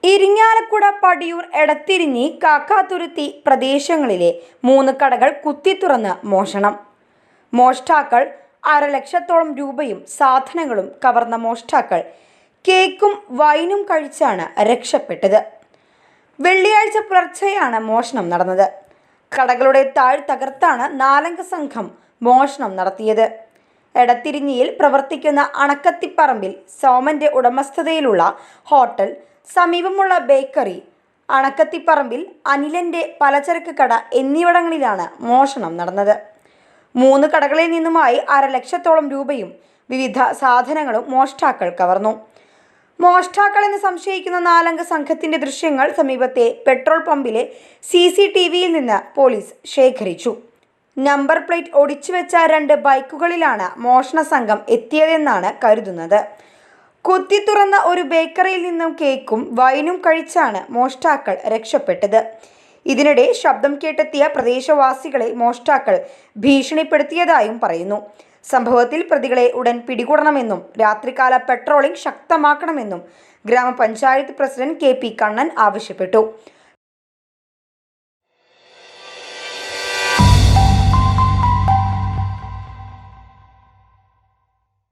ഇരിങ്ങാലക്കുട പടിയൂർ എടത്തിരിഞ്ഞി കാക്കാതുരുത്തി പ്രദേശങ്ങളിലെ 3 കടകൾ കുത്തിത്തുറന്ന് മോഷണം. മോഷ്ടാക്കൾ 1/2 ലക്ഷത്തോളം രൂപയും സാധനങ്ങളും കവർന്ന മോഷ്ടാക്കൾ കേക്കും വൈനും കഴിച്ചാണ് രക്ഷപ്പെട്ടത്. വെള്ളിയാഴ്ച പുലർച്ചെയാണ് മോഷണം നടന്നത്. കടകളുടെ താഴ് തകർത്താണ് 4 അംഗ സംഘം മോഷണം നടത്തിയത്. എടത്തിരിഞ്ഞിയിൽ പ്രവർത്തിക്കുന്ന അണക്കത്തിപ്പറമ്പിൽ സോമന്റെ ഉടമസ്ഥതയിലുള്ള ഹോട്ടൽ, സമീപമുള്ള ബേക്കറി, അണക്കത്തിപ്പറമ്പിൽ അനിലന്റെ പലചരക്ക് കട എന്നിവിടങ്ങളിലാണ് മോഷണം നടന്നത്. 3 കടകളിൽ നിന്നുമായി 1/2 ലക്ഷത്തോളം രൂപയും വിവിധ സാധനങ്ങളും മോഷ്ടാക്കൾ കവർന്നു. മോഷ്ടാക്കളെന്ന് സംശയിക്കുന്ന 4 അംഗ സംഘത്തിന്റെ ദൃശ്യങ്ങൾ സമീപത്തെ പെട്രോൾ പമ്പിലെ CCTVയിൽ നിന്ന് പോലീസ് ശേഖരിച്ചു. നമ്പർ പ്ലേറ്റ് ഒടിച്ചുവെച്ച 2 ബൈക്കുകളിലാണ് മോഷണ സംഘം എത്തിയതെന്നാണ് കരുതുന്നത്. കുത്തിത്തുറന്ന ഒരു ബേക്കറിയിൽ നിന്നും കേക്കും വൈനും കഴിച്ചാണ് മോഷ്ടാക്കൾ രക്ഷപ്പെട്ടത്. ഇതിനിടെ ശബ്ദം കേട്ടെത്തിയ പ്രദേശവാസികളെ മോഷ്ടാക്കൾ ഭീഷണിപ്പെടുത്തിയതായും പറയുന്നു. സംഭവത്തിൽ പ്രതികളെ ഉടൻ പിടികൂടണമെന്നും രാത്രികാല പെട്രോളിംഗ് ശക്തമാക്കണമെന്നും ഗ്രാമപഞ്ചായത്ത് പ്രസിഡന്റ് KP കണ്ണൻ ആവശ്യപ്പെട്ടു.